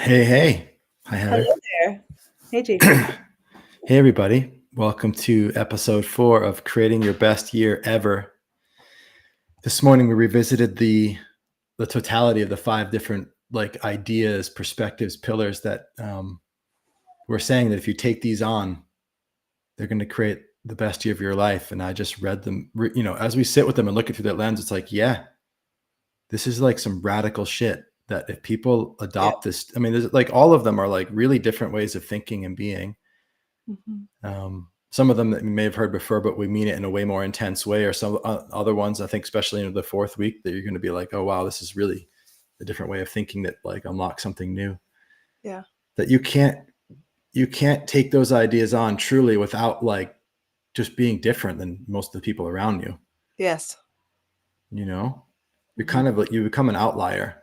Hey. Hi, Hello Heather. there. Hey, JP. Hey, everybody. Welcome to episode 4 of Creating Your Best Year Ever. This morning, we revisited the totality of the 5 different ideas, perspectives, pillars that we're saying that if you take these on, they're going to create the best year of your life. And I just read them, as we sit with them and look through that lens, it's like, yeah, this is like some radical shit that if people Yeah. adopt this, I mean, there's like all of them are like really different ways of thinking and being. Some of them that you may have heard before, but we mean it in a way more intense way, or some other ones, I think, especially in the 4th week, that you're going to be like, oh, wow, this is really a different way of thinking that like unlocks something new. Yeah. That you can't take those ideas on truly without like just being different than most of the people around you. Yes. You're kind of like, you become an outlier.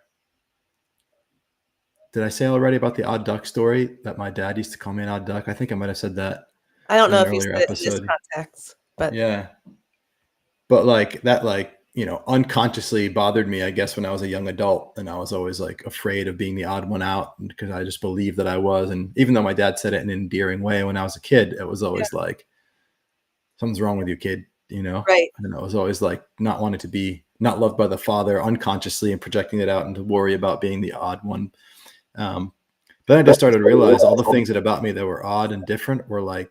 Did I say already about the odd duck story that my dad used to call me an odd duck? I think I might have said that. I don't know In an if you earlier said it in this episode. context, but Yeah. But like that, unconsciously bothered me, I guess, when I was a young adult, and I was always like afraid of being the odd one out because I just believed that I was. And even though my dad said it in an endearing way when I was a kid, it was always like, something's wrong with you, kid, right. And I was always like not wanting to be not loved by the father unconsciously and projecting it out and to worry about being the odd one. Then I just started to realize all the things that about me that were odd and different were like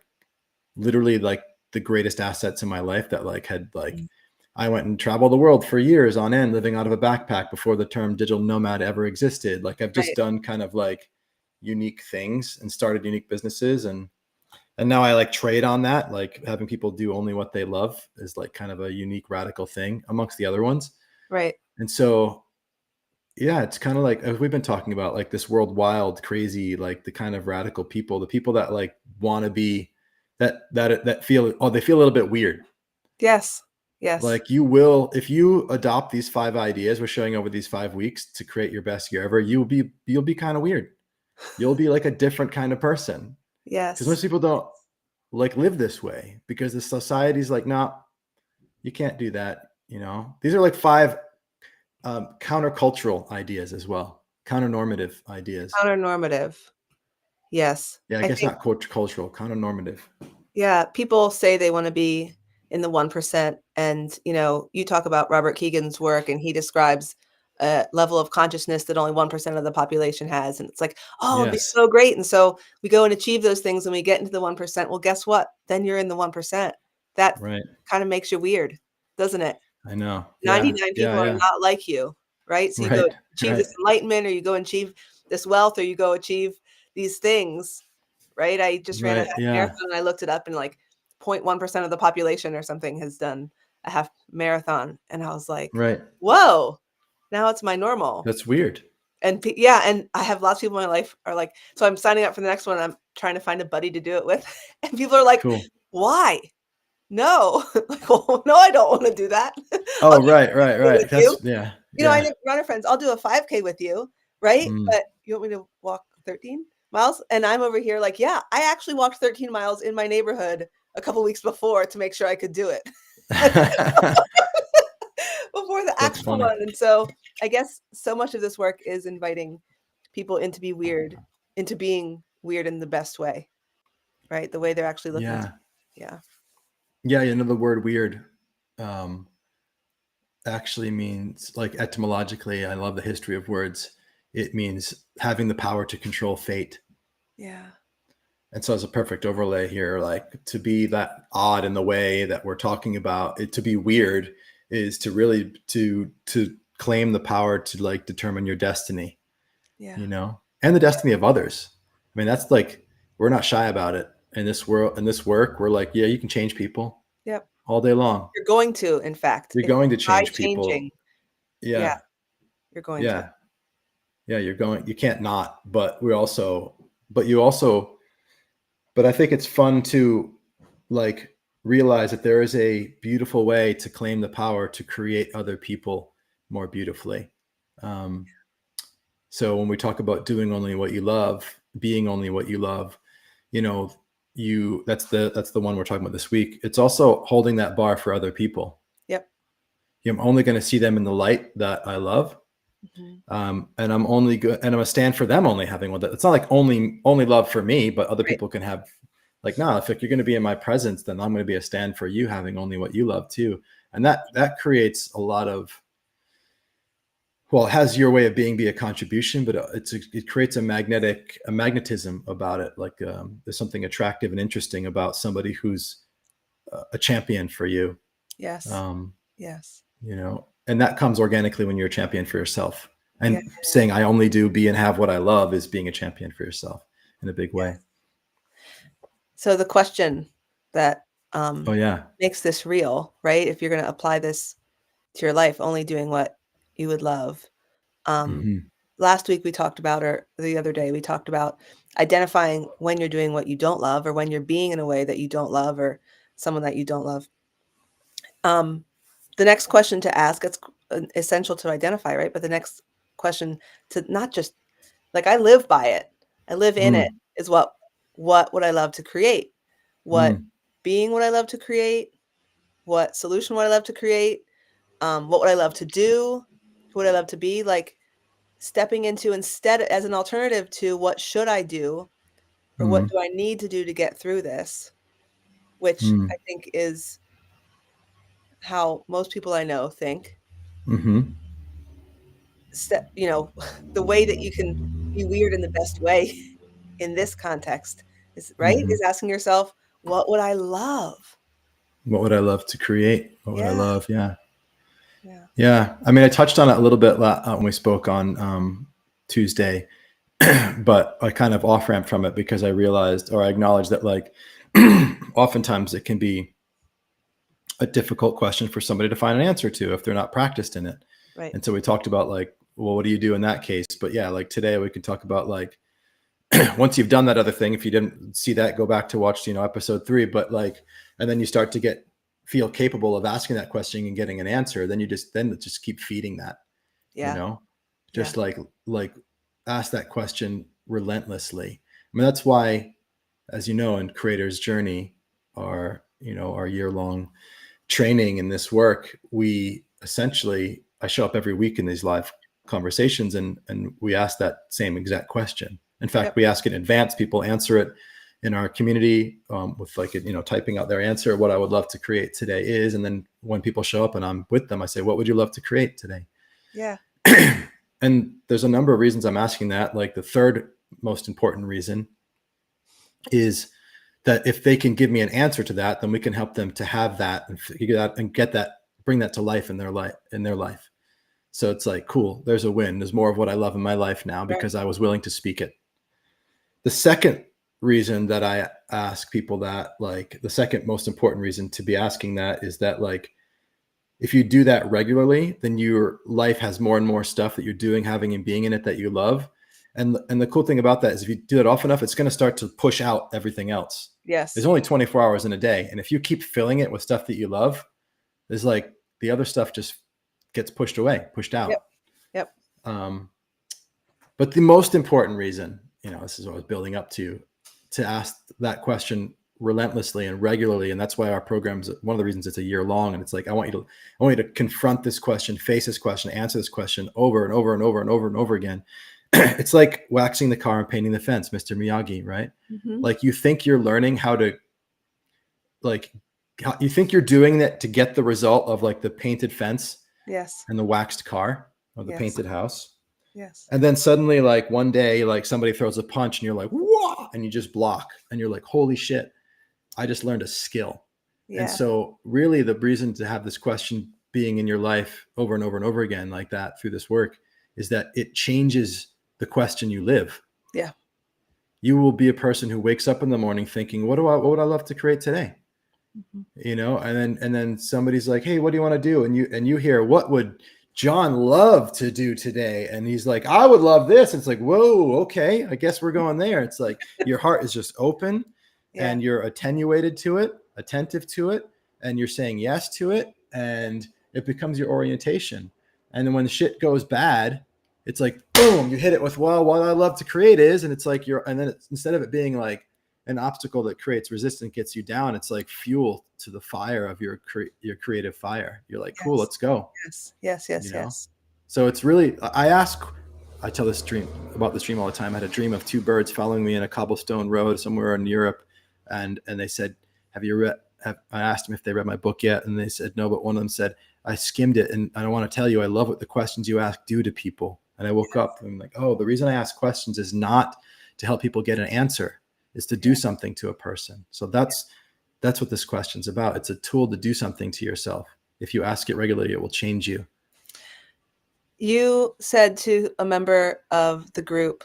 literally like the greatest assets in my life that like had like I went and traveled the world for years on end, living out of a backpack before the term digital nomad ever existed. Like I've just Right. done kind of like unique things and started unique businesses. And now I like trade on that. Like having people do only what they love is like kind of a unique radical thing amongst the other ones. Right. And so, yeah, it's kind of like, as we've been talking about, like this world wild, crazy, like the kind of radical people, the people that like want to be that feel, they feel a little bit weird. Yes. Yes. Like you will, if you adopt these 5 ideas we're showing over these 5 weeks to create your best year ever, you'll be kind of weird. You'll be like a different kind of person, because most Yes. people don't like live this way because the society's like, nah, you can't do that. These are like 5 countercultural ideas as well, counternormative ideas. Counternormative. Yes. Yeah, I I guess think, not cultural, counternormative. yeah, people say they want to be in the 1%. And, you talk about Robert Keegan's work and he describes a level of consciousness that only 1% of the population has. And it's like, oh, it'd be Yes. so great. And so we go and achieve those things and we get into the 1%. Well, guess what? Then you're in the 1%. That Right. kind of makes you weird, doesn't it? I know. Yeah. 99 people Yeah. are Yeah. not like you, right? So you go Right. achieve Right. this enlightenment, or you go achieve this wealth, or you go achieve these things, right? I just ran a Right. half Yeah. marathon and I looked it up, and like 0.1% of the population or something has done a half marathon. And I was like, Right. whoa, now it's my normal. That's weird. And yeah, and I have lots of people in my life are like, so I'm signing up for the next one. I'm trying to find a buddy to do it with. And people are like, Cool. why? No, like, well, no, I don't want to do that. Oh, right. With you. That's, yeah. I Yeah. know runner friends, I'll do a 5K with you, right? Mm. But you want me to walk 13 miles? And I'm over here like, yeah, I actually walked 13 miles in my neighborhood a couple weeks before to make sure I could do it. Before the That's actual funny. one. And so I guess so much of this work is inviting people into being weird in the best way, right? The way they're actually looking. Yeah. Yeah. Yeah. The word weird actually means, like, etymologically, I love the history of words. It means having the power to control fate. Yeah. And so it's a perfect overlay here, like to be that odd in the way that we're talking about it. To be weird is to really to claim the power to like determine your destiny, Yeah. And the destiny of others. I mean, that's like, we're not shy about it in this world, in this work. We're like, yeah, you can change people. Yep. All day long. You're going to, in fact. You're going to By change people. changing. Yeah. You're going to. Yeah. You're going, you can't not, but I think it's fun to like realize that there is a beautiful way to claim the power to create other people more beautifully. So when we talk about doing only what you love, being only what you love, that's the one we're talking about this week. It's also holding that bar for other people. Yep. I'm only going to see them in the light that I love. Mhm. And I'm only good, and I'm a stand for them only having one. It's not like only love for me, but other Right. people can have, like, no, if you're going to be in my presence, then I'm going to be a stand for you having only what you love too. And that creates a lot of, well, it has your way of being be a contribution, but it creates a magnetism about it. Like, there's something attractive and interesting about somebody who's a champion for you. Yes. Um, Yes. and that comes organically when you're a champion for yourself. Yeah. And saying I only do be and have what I love is being a champion for yourself in a big Yeah. way. So the question that Oh yeah. makes this real, right? If you're going to apply this to your life, only doing what you would love. Um, Mm-hmm. Last week we talked about, or the other day we talked about identifying when you're doing what you don't love, or when you're being in a way that you don't love, or someone that you don't love. Um, the next question to ask, it's essential to identify, right? But the next question to not just like I live by it, I live in it, Mm, is what would I love to create? What mm, being would I love to create? What solution would I love to create? What would I love to do? Who would I love to be? Like stepping into, instead as an alternative to what should I do, or what mm, do I need to do to get through this, which I mm, think is how most people I know think. mm-hmm. The way that you can be weird in the best way in this context is, right, Mm-hmm. is asking yourself, what would I love? What would I love to create? What would I Yeah, love? Yeah. yeah, Yeah. I mean, I touched on it a little bit when we spoke on Tuesday, but I kind of off ramp from it because I realized, or I acknowledged that, like, oftentimes it can be a difficult question for somebody to find an answer to if they're not practiced in it. right. And so we talked about, like, well, what do you do in that case? But yeah, like today we can talk about, like, once you've done that other thing, if you didn't see that, go back to watch, episode 3, but like, and then you start to feel capable of asking that question and getting an answer. Then just keep feeding that, you Yeah, know, yeah, just like ask that question relentlessly. I mean, that's why, as you know, in Creator's Journey, our year-long training in this work, we essentially, I show up every week in these live conversations, and we ask that same exact question. In fact, yep, we ask it in advance. People answer it in our community, with, like, typing out their answer. What I would love to create today is, and then when people show up and I'm with them, I say, what would you love to create today? yeah, And there's a number of reasons I'm asking that. Like, the third most important reason is that if they can give me an answer to that, then we can help them to have that and figure that and get that, bring that to life in their life. So it's like, cool, there's a win. There's more of what I love in my life now right, because I was willing to speak it. The second reason that I ask people that, like, the second most important reason to be asking that is that, like, if you do that regularly, then your life has more and more stuff that you're doing, having, and being in it that you love. And the cool thing about that is, if you do it often enough, it's going to start to push out everything else. There's yes, only 24 hours in a day. And if you keep filling it with stuff that you love, there's, like, the other stuff just gets pushed away, pushed yep, out. yep, Um, but the most important reason, this is what I was building up to ask that question relentlessly and regularly. And that's why our programs, one of the reasons it's a year long. And it's like, I want you to confront this question, face this question, answer this question over and over and over and over and over again. It's like waxing the car and painting the fence, Mr. Miyagi, right? hmm, Like, you think you're learning how to, like, you think you're doing that to get the result of, like, the painted fence yes, and the waxed car or the yes, painted house. yes, And then suddenly, like, one day, like, somebody throws a punch and you're like, whoa, and you just block and you're like, holy shit, I just learned a skill. And yeah, so really the reason to have this question being in your life over and over and over again like that through this work is that it changes the question you live. yeah, You will be a person who wakes up in the morning thinking, what would I love to create today? mhm, And then somebody's like, hey, what do you want to do? And you hear, what would John love to do today? And he's like, I would love this. It's like, whoa, okay, I guess we're going there. It's like your heart is just open yeah, and you're attenuated to it, attentive to it, and you're saying yes to it, and it becomes your orientation. And then when the shit goes bad, it's like, boom, you hit it with, well, what I love to create is, and it's like and then instead of it being like an obstacle that creates resistance, gets you down, it's like fuel to the fire of your creative fire. You're like, cool, yes, let's go. yes, yes, yes, You know? yes, So it's really, I tell this dream about this dream all the time. I had a dream of two birds following me in a cobblestone road somewhere in Europe. And they said, have you read, I asked them if they read my book yet. And they said, no, but one of them said, I skimmed it. And I want to tell you, I love what the questions you ask do to people. And I woke up and I'm like, oh, the reason I ask questions is not to help people get an answer, is to do something to a person. So that's what this question's about. It's a tool to do something to yourself. If you ask it regularly, it will change you. You said to a member of the group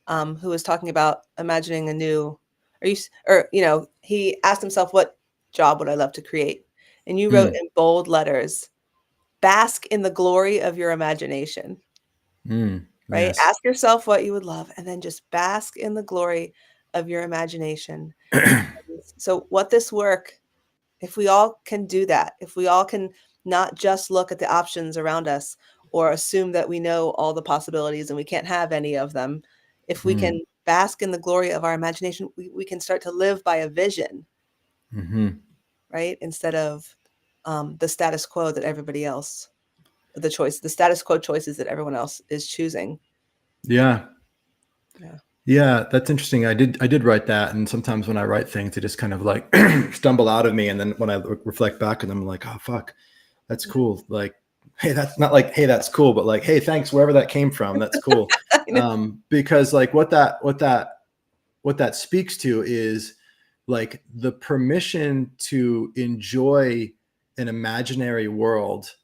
who was talking about imagining a new, he asked himself, what job would I love to create? And you wrote in bold letters, bask in the glory of your imagination, right? Yes. Ask yourself what you would love, and then just bask in the glory of your imagination. So what this work, if we all can do that, if we all can not just look at the options around us or assume that we know all the possibilities and we can't have any of them, if we can bask in the glory of our imagination, we can start to live by a vision, right? Instead of the status quo that everybody else, the status quo choices that everyone else is choosing. Yeah. Yeah. Yeah, that's interesting. I did write that, and sometimes when I write things, they just kind of like stumble out of me, and then when I reflect back on them, I'm like, oh fuck, that's cool. Like, hey, that's not like, hey, that's cool, but like, hey, thanks wherever that came from. That's cool. Because like what that speaks to is like the permission to enjoy an imaginary world,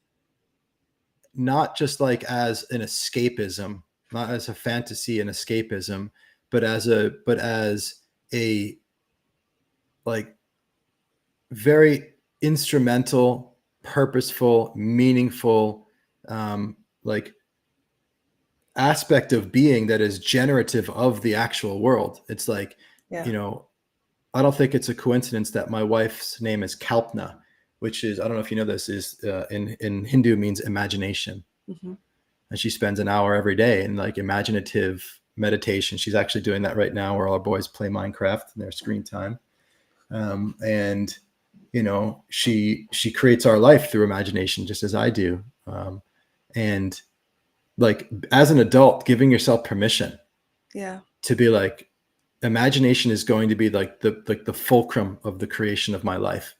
not just like as an escapism, not as a fantasy and escapism, but as a like very instrumental, purposeful, meaningful, like aspect of being that is generative of the actual world. It's like, Yeah. you know, I don't think it's a coincidence that my wife's name is Kalpna, which is, I don't know if you know this, is in Hindu means imagination. And she spends an hour every day in like imaginative meditation. She's actually doing that right now, where all our boys play Minecraft in their screen time. And you know, she creates our life through imagination, just as I do. And like as an adult, giving yourself permission, to be like, imagination is going to be like the fulcrum of the creation of my life.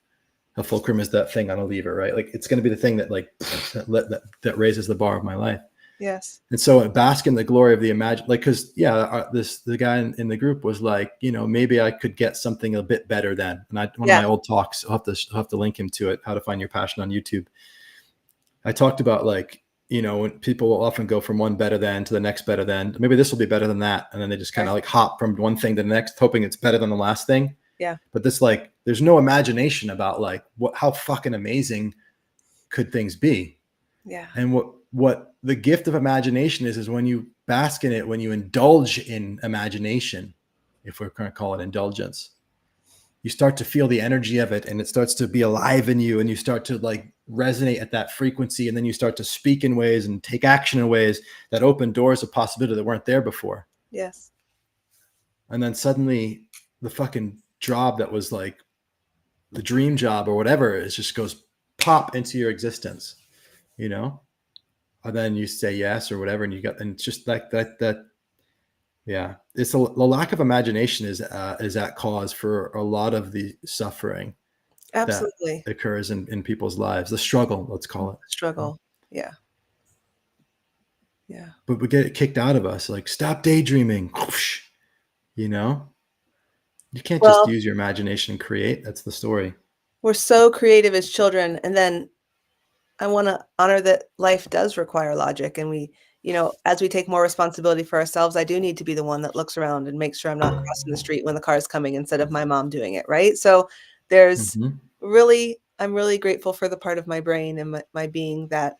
A fulcrum is that thing on a lever, right? Like it's going to be the thing that like that raises the bar of my life. Yes. And so bask in the glory of the like, cause the guy in the group was like, you know, maybe I could get something a bit better than, and one of my old talks, I'll have to link him to it, How to Find Your Passion on YouTube. I talked about like, you know, when people will often go from one better than to the next better than, maybe this will be better than that. And then they just kind of like hop from one thing to the next, hoping it's better than the last thing. Yeah. But this, like, there's no imagination about like how fucking amazing could things be. Yeah. And what the gift of imagination is when you bask in it, when you indulge in imagination, if we're going to call it indulgence, you start to feel the energy of it, and it starts to be alive in you, and you start to like resonate at that frequency, and then you start to speak in ways and take action in ways that open doors of possibility that weren't there before. Yes. And then suddenly the fucking job that was like the dream job or whatever, it just goes pop into your existence, you know? And then you say yes or whatever, and it's just like that. Yeah. It's the lack of imagination is at cause for a lot of the suffering Absolutely. that occurs in people's lives. The struggle, let's call it. Struggle. Yeah. Yeah. But we get it kicked out of us. Like, stop daydreaming. You know? You can't just use your imagination and create. That's the story. We're so creative as children. And then I want to honor that life does require logic. And we, you know, as we take more responsibility for ourselves, I do need to be the one that looks around and makes sure I'm not crossing the street when the car is coming instead of my mom doing it. Right. So there's I'm really grateful for the part of my brain and my being that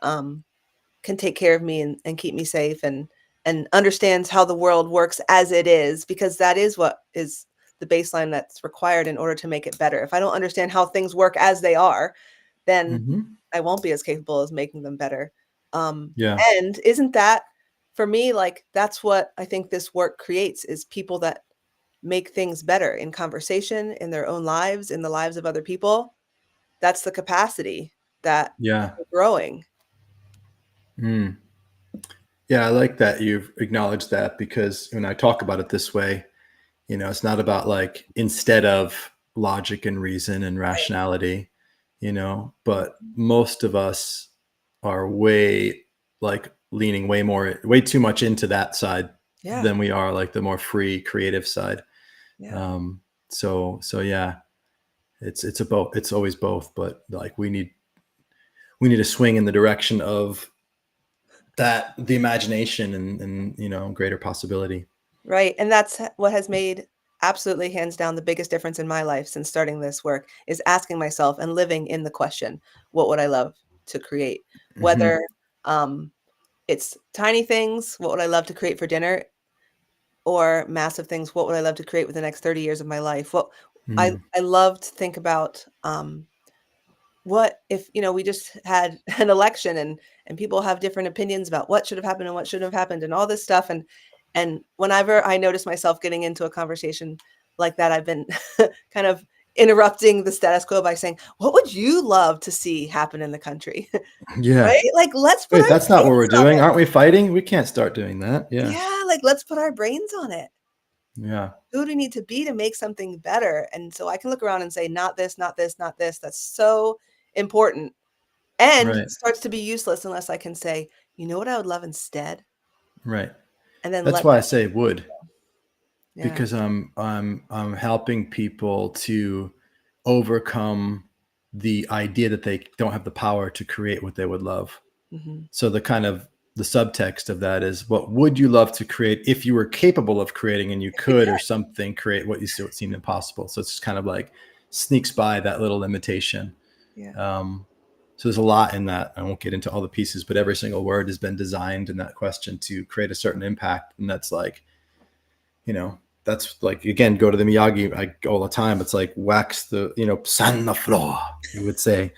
can take care of me and keep me safe and understands how the world works as it is, because that is what is the baseline that's required in order to make it better. If I don't understand how things work as they are, then I won't be as capable as making them better. And isn't that, for me, like, that's what I think this work creates, is people that make things better in conversation, in their own lives, in the lives of other people. That's the capacity that we're growing. Mm. Yeah, I like that you've acknowledged that, because when I talk about it this way, it's not about like instead of logic and reason and Right. rationality, but Mhm. most of us are way like leaning way too much into that side Yeah. than we are like the more free creative side. Yeah. Um, so yeah, it's always both, but like we need to swing in the direction of that, the imagination and greater possibility. Right, and that's what has made absolutely hands down the biggest difference in my life since starting this work is asking myself and living in the question, "What would I love to create?" Hmm. Whether, um, it's tiny things, "What would I love to create for dinner?" Or massive things, "What would I love to create with the next 30 years of my life?" What I Mm. I love to think about, what if, we just had an election and people have different opinions about what should have happened and what shouldn't have happened and all this stuff, and whenever I notice myself getting into a conversation like that, I've been kind of interrupting the status quo by saying, "What would you love to see happen in the country?" Yeah. Right? Like, let's put Wait, our that's not what we're brains on doing. it. Aren't we fighting? We can't start doing that. Yeah. Yeah, like, let's put our brains on it. Yeah. Who do we need to be to make something better? And so I can look around and say, "Not this, not this, not this." That's so important. And Right. starts to be useless unless I can say, "You know what I would love instead?" Right. And then That's let why I that say would, yeah. because I'm helping people to overcome the idea that they don't have the power to create what they would love. Mhm. So the subtext of that is, what would you love to create if you were capable of creating and you could, or something, create what you still seemed impossible. So it's just kind of like sneaks by that little limitation. Yeah. Um, so there's a lot in that. I won't get into all the pieces, but every single word has been designed in that question to create a certain impact. And that's like, that's like, again, go to the Miyagi all the time. It's like wax sand the floor, you would say.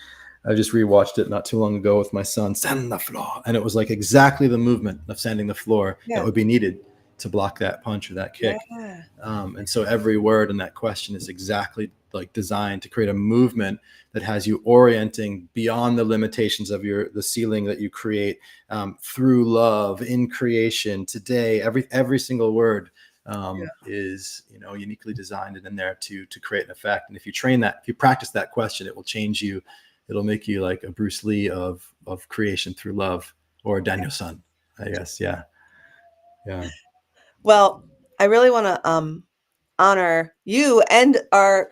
I just rewatched it not too long ago with my son, sand the floor. And it was like exactly the movement of sanding the floor that Yeah. would be needed to block that punch or that kick. Yeah. And so every word in that question is exactly like designed to create a movement that has you orienting beyond the limitations of the ceiling that you create, through love in creation today. Every single word is uniquely designed and in there to create an effect. And if you practice that question, it will change you. It'll make you like a Bruce Lee of creation through love, or a Daniel-san, I guess. Yeah. Yeah. Well, I really wanna, honor you and our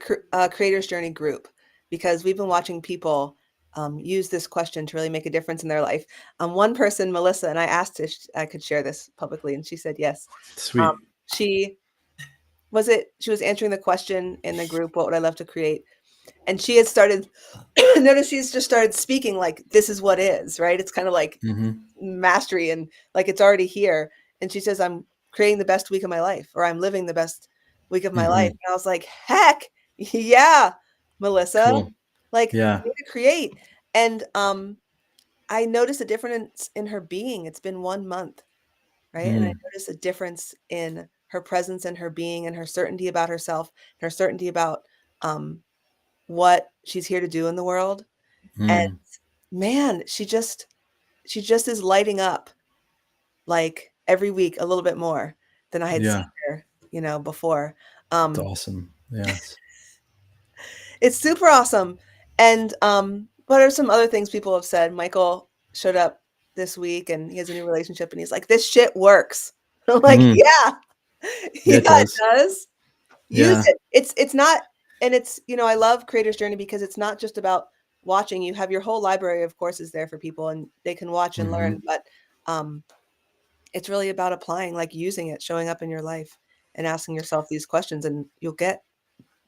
Creators Journey group because we've been watching people, use this question to really make a difference in their life. One person, Melissa, and I asked if I could share this publicly, and she said yes. Um, Sweet. she she was answering the question in the group, "What would I love to create?" And she had started notice she's just started speaking like, "This is what is," right? It's kinda like Hmm. mastery and like it's already here. And she says, "I'm creating the best week of my life," or "I'm living the best week of my life." Hmm. And I was like, "Heck, yeah, Melissa, Cool. like Yeah. way to create." And I noticed a difference in her being. It's been 1 month, right? And I Mm, noticed a difference in her presence and her being and her certainty about herself, and her certainty about um what she's here to do in the world. And mm, man, she just is lighting up like, every week a little bit more than I had seen yeah, her, before. it's Um, awesome. Yes. it's super awesome, and, what are some other things people have said? Michael showed up this week, and he has a new relationship, and he's like, "This shit works." I'm like, Mm, "Yeah. yeah, it Yeah, it does. does. Use Yeah. it." It's not and it's I love Creator's Journey because it's not just about watching. You have your whole library of courses there for people, and they can watch and learn, Hmm. but, um it's really about applying, like, using it, showing up in your life, and asking yourself these questions, and you'll get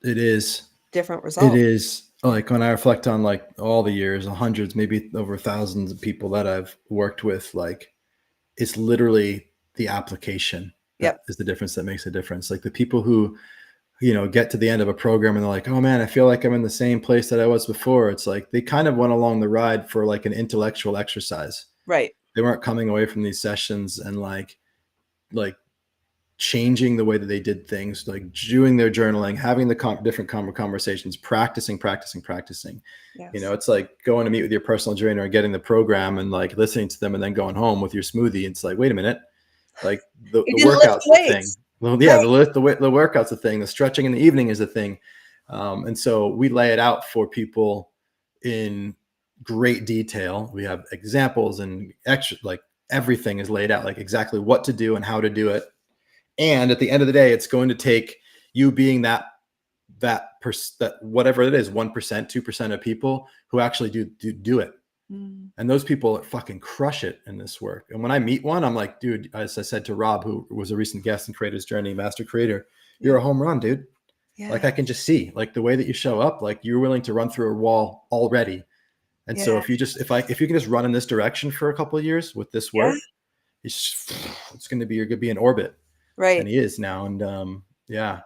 It is. different It results. is like when I reflect on like all the years, hundreds, maybe over thousands of people that I've worked with, like it's literally the application that Yep, is the difference that makes a difference. Like the people who, get to the end of a program and they're like, oh man, I feel like I'm in the same place that I was before. It's like they kind of went along the ride for like an intellectual exercise. right. They weren't coming away from these sessions and like changing the way that they did things, like doing their journaling, having the different conversations, practicing. Yes. It's like going to meet with your personal trainer and getting the program and like listening to them and then going home with your smoothie. It's like, wait a minute, like You the didn't lift workout's the thing. weights. Well, yeah, the workout's the thing. The stretching in the evening is the thing. And so we lay it out for people in great detail. We have examples and extra, like everything is laid out, like exactly what to do and how to do it. And at the end of the day, it's going to take you being that whatever it is, 1%, 2% of people who actually do it. And those people fucking crush it in this work. And when I meet one, I'm like, dude, as I said to Rob, who was a recent guest in Creator's Journey, Master Creator, you're a home run, dude. Like I can just see like the way that you show up, like you're willing to run through a wall already. And so if you can just run in this direction for a couple of years with this work, it's going to be, you're going to be in orbit. Right. And he is now. And yeah.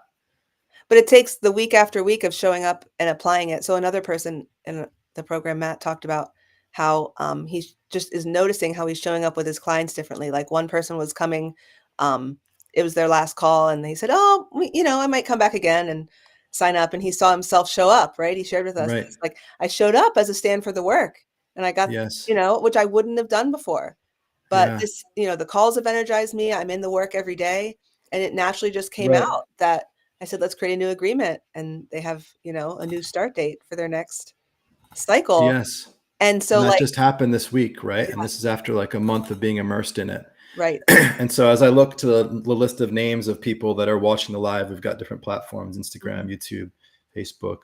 But it takes the week after week of showing up and applying it. So another person in the program, Matt, talked about how he just is noticing how he's showing up with his clients differently. Like one person was coming, it was their last call, and they said, "Oh, I might come back again and sign up." And he saw himself show up. Right? He shared with us, Right. it's like, I showed up as a stand for the work, and I got, Yes. which I wouldn't have done before. But this, the calls have energized me. I'm in the work every day, and it naturally just came out that I said, let's create a new agreement. And they have, a new start date for their next cycle. Yes. And so that just happened this week, right? And this is after like a month of being immersed in it. Right. And so as I look to the list of names of people that are watching the live, we've got different platforms, Instagram, YouTube, Facebook.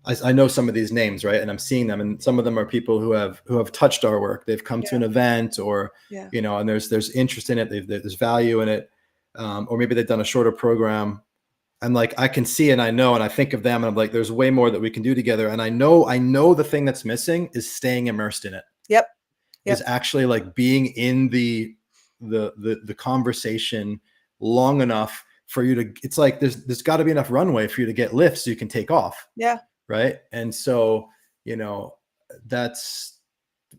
I know some of these names, right? And I'm seeing them, and some of them are people who have touched our work. They've come to an event, or and there's interest in it. There's value in it, or maybe they've done a shorter program. And like I can see and I know, and I think of them, and I'm like, there's way more that we can do together. And I know the thing that's missing is staying immersed in it. Yep. Is actually like being in the conversation long enough for you to. It's like there's got to be enough runway for you to get lifts so you can take off. Yeah. Right. And so that's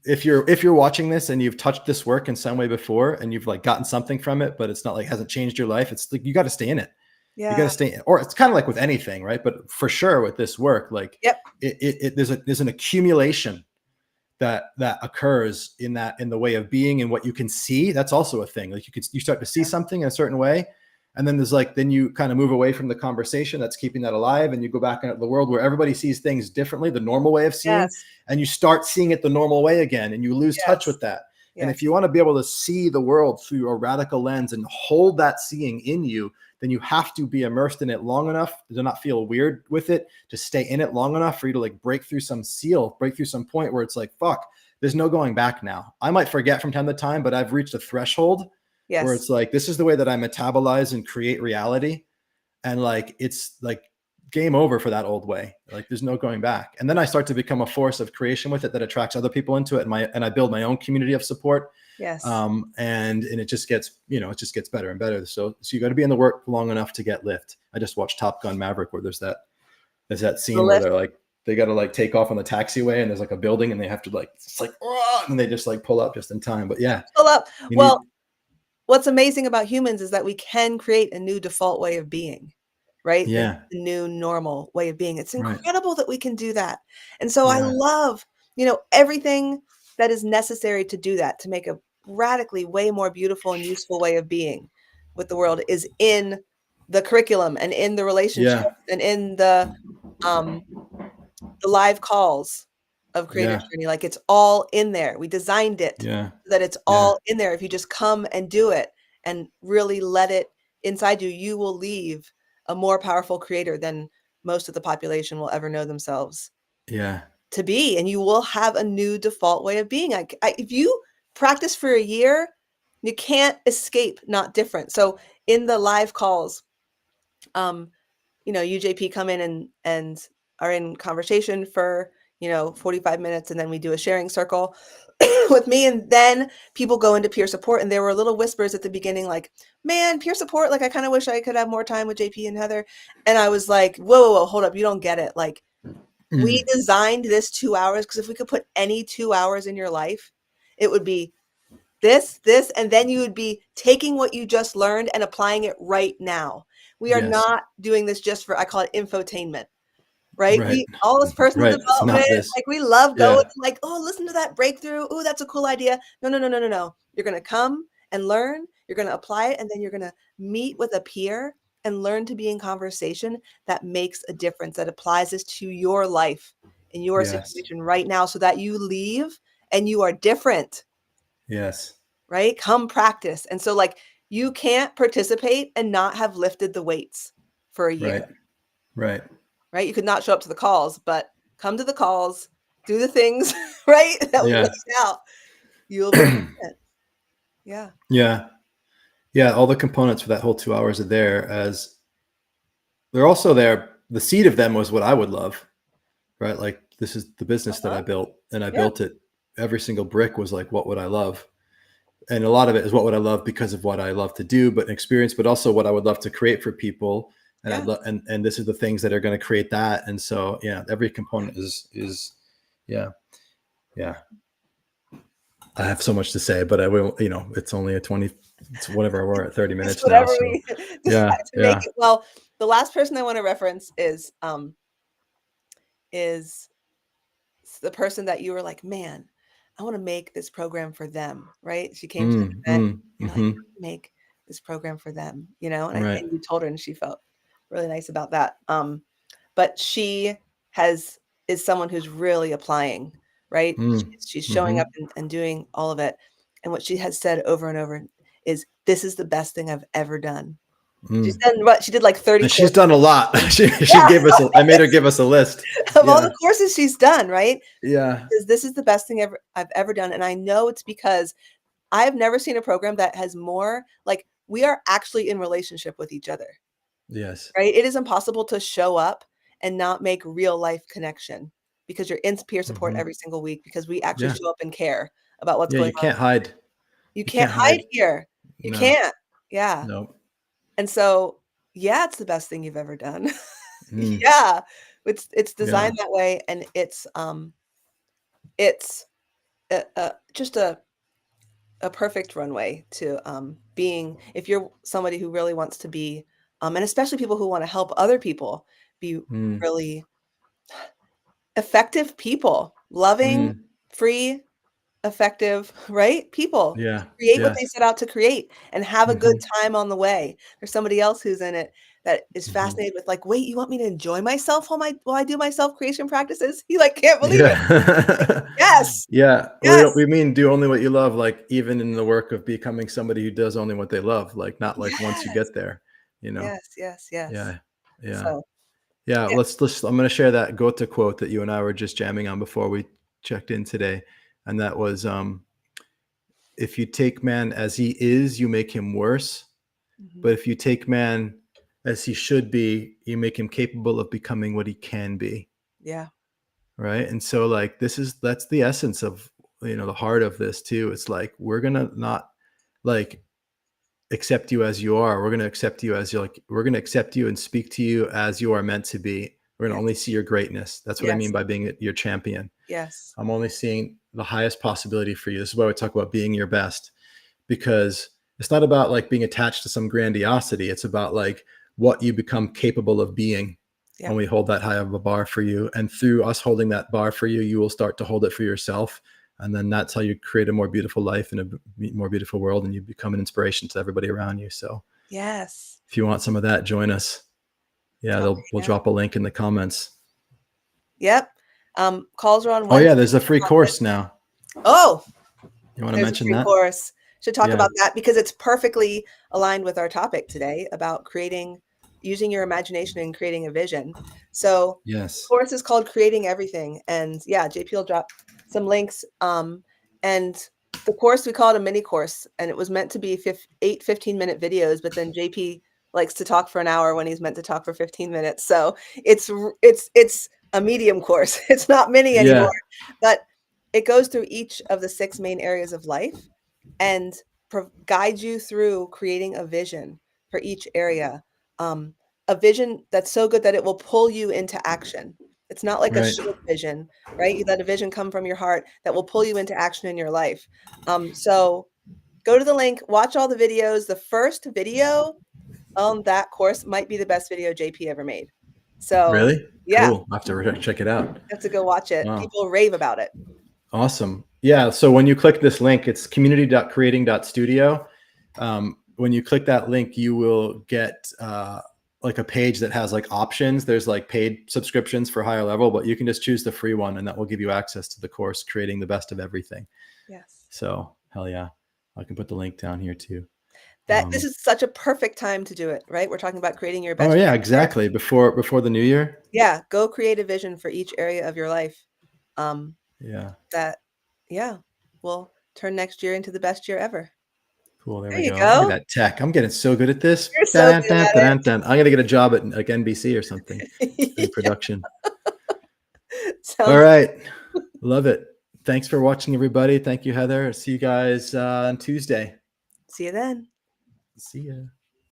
if you're watching this and you've touched this work in some way before and you've like gotten something from it, but it's not like hasn't changed your life. It's like you got to stay in it. Yeah. You got to stay in, or it's kind of like with anything, right? But for sure with this work, like there's an accumulation that occurs in the way of being and what you can see. That's also a thing. Like you start to see something in a certain way. And then then you kind of move away from the conversation that's keeping that alive. And you go back into the world where everybody sees things differently, the normal way of seeing, and you start seeing it the normal way again. And you lose touch with that. And if you want to be able to see the world through a radical lens and hold that seeing in you, then you have to be immersed in it long enough to not feel weird with it, to stay in it long enough for you to like break through some point where it's like, fuck, there's no going back now. I might forget from time to time, but I've reached a threshold where it's like, this is the way that I metabolize and create reality. And like, it's like game over for that old way. Like there's no going back. And then I start to become a force of creation with it that attracts other people into it. And I build my own community of support. Yes. And it just gets, it just gets better and better. So you got to be in the work long enough to get lift. I just watched Top Gun Maverick where there's that scene where they're like, they got to like take off on the taxiway and there's like a building and they have to like, it's like, and they just like pull up just in time. But pull up. Well, what's amazing about humans is that we can create a new default way of being, right? Yeah. The new normal way of being. It's incredible that we can do that. And so I love, everything that is necessary to do that, to make a radically way more beautiful and useful way of being with the world is in the curriculum and in the relationship and in the live calls of Creator's Journey. Like it's all in there. We designed it so that it's all in there. If you just come and do it and really let it inside you, you will leave a more powerful creator than most of the population will ever know themselves to be. And you will have a new default way of being. If you practice for a year, you can't escape not different. So in the live calls, UJP come in and are in conversation for 45 minutes, and then we do a sharing circle with me, and then people go into peer support. And there were little whispers at the beginning like, man, peer support, like I kind of wish I could have more time with JP and Heather. And I was like, whoa, hold up, you don't get it. Like we designed this 2 hours because if we could put any 2 hours in your life, it would be this, and then you would be taking what you just learned and applying it right now. We are Yes. not doing this just for, I call it infotainment, right? Right. All this personal Right. It's development, not this. like we love going, Yeah. like, oh, listen to that breakthrough. Oh, that's a cool idea. No, no, no, no, no, no. You're going to come and learn. You're going to apply it. And then you're going to meet with a peer and learn to be in conversation that makes a difference, that applies this to your life in your Yes. situation right now, so that you leave and you are different. Yes. Right? Come practice. And so like you can't participate and not have lifted the weights for a year. Right. Right? You could not show up to the calls, but come to the calls, do the things, right? That we Yeah. laid out. You'll be it. Yeah. Yeah. Yeah. All the components for that whole 2 hours are there, as they're also there. The seed of them was what I would love, right? Like, this is the business that I built, and I built it. Every single brick was like, what would I love? And a lot of it is what would I love because of what I love to do, but experience, but also what I would love to create for people. And I'd love, and this is the things that are going to create that. And so, yeah, every component is, yeah. I have so much to say, but I will, it's only it's whatever, we're at 30 minutes now. So We decide to make it. Well, the last person I want to reference is the person that you were like, man, I want to make this program for them, right? She came to the event, you're like, make this program for them, and you told her, and she felt really nice about that. But she is someone who's really applying, right? She's showing up and doing all of it. And what she has said over and over is, this is the best thing I've ever done. She's done what? She did like 30 courses. She's done a lot. she gave us, I made her give us a list of all the courses she's done, right? Yeah. Because this is the best thing I've ever done. And I know it's because I've never seen a program that has more, like, we are actually in relationship with each other. Yes. Right? It is impossible to show up and not make real life connection, because you're in peer support every single week, because we actually show up and care about what's going on. You can't hide. You can't hide here. You can't. Yeah. No. And so, yeah, it's the best thing you've ever done. Yeah. It's designed that way. And it's just a perfect runway to being, if you're somebody who really wants to be, and especially people who want to help other people be really effective people, loving, free, effective, right? People create what they set out to create and have a good time on the way. There's somebody else who's in it that is fascinated with, like, wait, you want me to enjoy myself while I do my self-creation practices? He like can't believe it. Like, yes. Yeah. Yes. We mean do only what you love, like even in the work of becoming somebody who does only what they love, like not like once you get there, Yes. Yeah. So, I'm going to share that Goethe quote that you and I were just jamming on before we checked in today. And that was, if you take man as he is, you make him worse. But if you take man as he should be, you make him capable of becoming what he can be. Yeah. Right. And so like, that's the essence of, the heart of this too. It's like, we're going to not like accept you as you are. We're going to accept you as we're going to accept you and speak to you as you are meant to be. We're going to only see your greatness. That's what I mean by being your champion. Yes. I'm only seeing the highest possibility for you. This is why we talk about being your best, because it's not about like being attached to some grandiosity. It's about like what you become capable of being when we hold that high of a bar for you. And through us holding that bar for you, you will start to hold it for yourself. And then that's how you create a more beautiful life and a more beautiful world. And you become an inspiration to everybody around you. So yes, if you want some of that, join us. Yeah, we'll drop a link in the comments. Yep. Calls are on Wednesday. Oh yeah, there's a free course now. Oh, you want to mention that? Course. Should talk about that, because it's perfectly aligned with our topic today about using your imagination and creating a vision. So the course is called Creating Everything. And yeah, JP will drop some links. And the course, we call it a mini course, and it was meant to be 8 15-minute videos, but then JP likes to talk for an hour when he's meant to talk for 15 minutes. So it's a medium course. It's not mini anymore, but it goes through each of the 6 main areas of life and guides you through creating a vision for each area. A vision that's so good that it will pull you into action. It's not like a short vision, right? You let a vision come from your heart that will pull you into action in your life. So Go to the link, watch all the videos. The first video on that course might be the best video JP ever made. So, Really? yeah, Cool. I'll have to check it out. you have to go watch it. Wow. People rave about it. Awesome. Yeah. So when you click this link, it's community.creating.studio. When you click that link, you will get like a page that has like options. There's like paid subscriptions for higher level, but you can just choose the free one and that will give you access to the course, Creating the Best of Everything. Yes. So hell yeah. I can put the link down here too. This is such a perfect time to do it, right? We're talking about creating your Oh best yeah, year. exactly. Before the new year. Yeah, go create a vision for each area of your life. Yeah. That will turn next year into the best year ever. Cool. There There we you go. Look at go. that tech. I'm getting so good at this. You're so Dun, good dun, at dun, dun, dun. I'm gonna get a job at like NBC or something. Doing it. production. All Sounds right. Love it. Thanks for watching, everybody. Thank you, Heather. See you guys on Tuesday. See you then. See ya.